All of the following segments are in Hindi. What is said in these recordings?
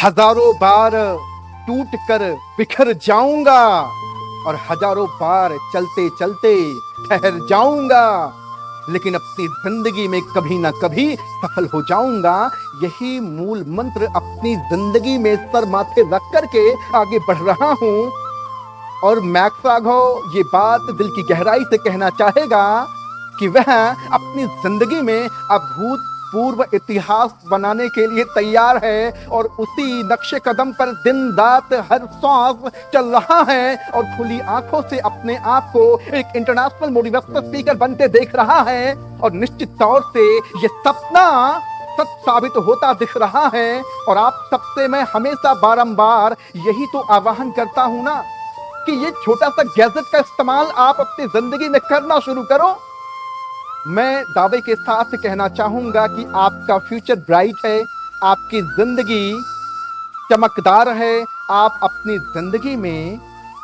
हजारों बार टूट कर बिखर जाऊंगा और हजारों बार चलते चलते ठहर जाऊंगा, लेकिन अपनी जिंदगी में कभी ना कभी सफल हो जाऊंगा। यही मूल मंत्र अपनी जिंदगी में सर माथे रख करके आगे बढ़ रहा हूं। और मैक्स राघव ये बात दिल की गहराई से कहना चाहेगा कि वह अपनी जिंदगी में अभूतपूर्व इतिहास बनाने के लिए तैयार है और उसी नक्शे कदम पर दिन रात हर सांस चल रहा है और खुली आंखों से अपने आप को एक इंटरनेशनल मोटिवेशनल स्पीकर बनते देख रहा है। और निश्चित तौर से ये सपना सच साबित होता दिख रहा है। और आप सबसे मैं हमेशा बारंबार यही तो आह्वान करता हूं ना कि ये छोटा सा गैजेट का इस्तेमाल आप अपनी जिंदगी में करना शुरू करो। मैं दावे के साथ कहना चाहूंगा कि आपका फ्यूचर ब्राइट है, आपकी जिंदगी चमकदार है। आप अपनी जिंदगी में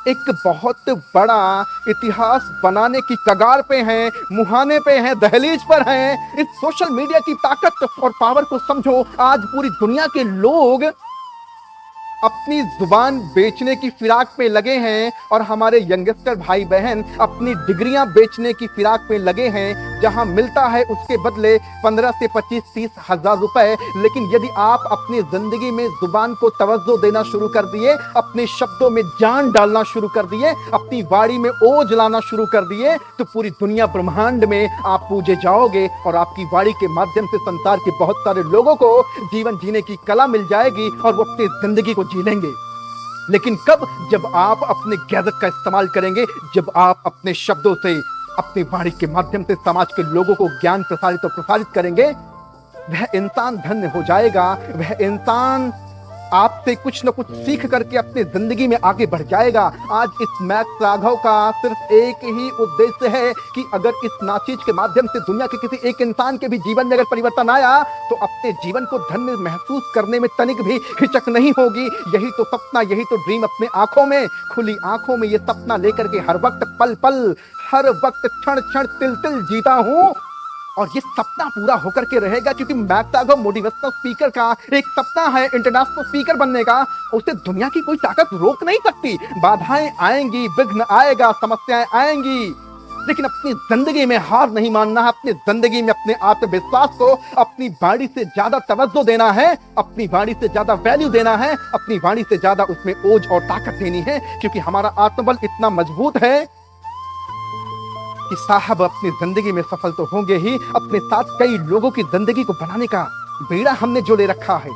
एक बहुत बड़ा इतिहास बनाने की कगार पे हैं, मुहाने पे हैं, दहलीज पर हैं। इस सोशल मीडिया की ताकत और पावर को समझो। आज पूरी दुनिया के लोग अपनी जुबान बेचने की फिराक पे लगे हैं और हमारे यंगस्टर भाई बहन अपनी डिग्रियां बेचने की फिराक पे लगे हैं, जहां मिलता है उसके बदले 15 से 25-30 हजार रुपए। लेकिन यदि आप अपनी जिंदगी में जुबान को तवज्जो देना शुरू कर दिए, अपने शब्दों में जान डालना शुरू कर दिए, अपनी वाणी में ओज लाना शुरू कर दिए, तो पूरी दुनिया ब्रह्मांड में आप पूजे जाओगे और आपकी वाणी के माध्यम से संसार के बहुत सारे लोगों को जीवन जीने की कला मिल जाएगी और वो अपनी जिंदगी को जी लेंगे। लेकिन कब? जब आप अपने गैजेट का इस्तेमाल करेंगे, जब आप अपने शब्दों से, अपनी वाणी के माध्यम से समाज के लोगों को ज्ञान प्रसारित और प्रसारित करेंगे, वह इंसान धन्य हो जाएगा। वह इंसान आपसे कुछ न कुछ सीख करके अपनी जिंदगी में आगे बढ़ जाएगा। आज इस मैक्स राघव का सिर्फ एक ही उद्देश्य है कि अगर इस नाचीज के माध्यम से दुनिया के किसी एक इंसान के भी जीवन में अगर परिवर्तन आया तो अपने जीवन को धन्य महसूस करने में तनिक भी हिचक नहीं होगी। यही तो सपना, यही तो ड्रीम अपने आंखों में, खुली आंखों में ये सपना लेकर के हर वक्त पल पल, हर वक्त क्षण क्षण तिल तिल जीता हूं। और ये सपना पूरा होकर के रहेगा, क्योंकि मैक्स राघव मोटिवेशनल स्पीकर का एक सपना है इंटरनेशनल स्पीकर बनने का। उसे दुनिया की कोई ताकत रोक नहीं सकती। बाधाएं आएंगी, विघ्न आएगा, समस्याएं आएंगी, लेकिन अपनी जिंदगी में हार नहीं मानना है। अपनी जिंदगी में अपने आत्मविश्वास को अपनी वाणी से ज्यादा तवज्जो देना है, अपनी वाणी से ज्यादा वैल्यू देना है, अपनी वाणी से ज्यादा उसमें ओज और ताकत देनी है। क्योंकि हमारा आत्मबल इतना मजबूत है कि साहब अपनी जिंदगी में सफल तो होंगे ही, अपने साथ कई लोगों की जिंदगी को बनाने का बेड़ा हमने जो ले रखा है।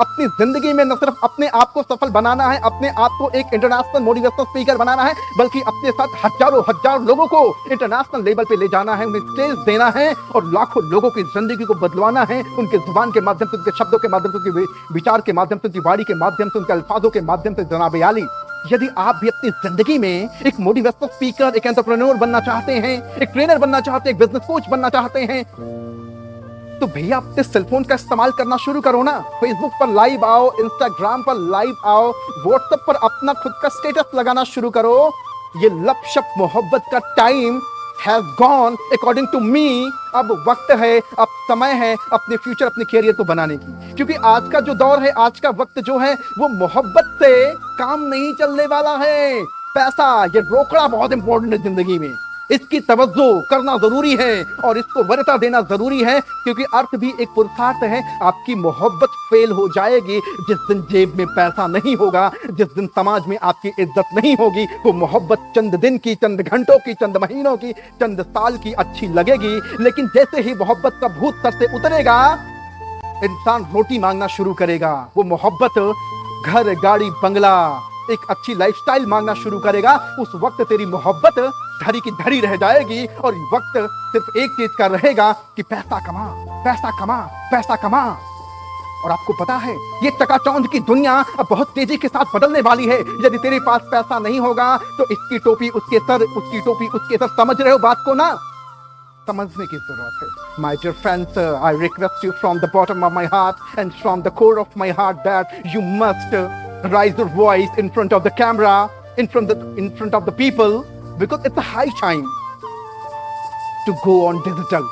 अपनी जिंदगी में न सिर्फ अपने आप को सफल बनाना है, अपने आप को एक इंटरनेशनल मोटिवेशनल स्पीकर बनाना है, बल्कि अपने साथ हजारों हजार लोगों को इंटरनेशनल लेवल पे ले जाना है, उन्हें स्टेज देना है और लाखों लोगों की जिंदगी को बदलवाना है। उनके जुबान के माध्यम से, उनके शब्दों के माध्यम से, उनके विचार के माध्यम से, उनकी वाणी के माध्यम से, उनके अल्फाजों के माध्यम से। जनाब आली, यदि आप भी अपनी जिंदगी में एक मोटिवेशनल स्पीकर, एक एंटरप्रेन्योर बनना चाहते हैं, एक ट्रेनर बनना चाहते हैं, एक बिजनेस कोच बनना चाहते हैं, तो भैया अपने सेलफोन का इस्तेमाल करना शुरू करो ना। फेसबुक पर लाइव आओ, इंस्टाग्राम पर लाइव आओ, व्हाट्सएप पर अपना खुद का स्टेटस लगाना शुरू करो। ये लप शप मोहब्बत का time has gone according to me. अब वक्त है, अब समय है अपने फ्यूचर, अपने कैरियर को बनाने की। क्योंकि आज का जो दौर है, आज का वक्त जो है, वो मोहब्बत से काम नहीं चलने वाला है। पैसा, ये रोकड़ा बहुत इंपॉर्टेंट है जिंदगी में, इसकी तवज्जो करना जरूरी है और इसको वरीयता देना जरूरी है। क्योंकि अर्थ भी एक पुरुषार्थ है। आपकी मोहब्बत फेल हो जाएगी जिस दिन जेब में पैसा नहीं होगा, जिस दिन समाज में आपकी इज्जत नहीं होगी। वो मोहब्बत चंद दिन की, चंद घंटों की, चंद महीनों की, चंद साल की अच्छी लगेगी, लेकिन जैसे ही मोहब्बत का भूत सर से उतरेगा, इंसान रोटी मांगना शुरू करेगा। वो मोहब्बत घर, गाड़ी, बंगला, एक अच्छी लाइफस्टाइल मांगना शुरू करेगा। उस वक्त तेरी मोहब्बत धरी की धरी रह जाएगी और वक्त सिर्फ एक चीज का रहेगा कि पैसा कमा, पैसा कमा, पैसा कमा। और आपको पता है ये चकाचौंध की दुनिया अब बहुत तेजी के साथ बदलने वाली है। यदि तेरे पास पैसा नहीं होगा तो इसकी टोपी उसके सर, उसकी टोपी उसके सर। समझ रहे हो बात को ना? समझने की जरूरत है। My dear friends, I request you from the bottom of my heart and from the core of my heart that you must raise your voice in front of the camera, in front of the people, because it's a high time to go on digital.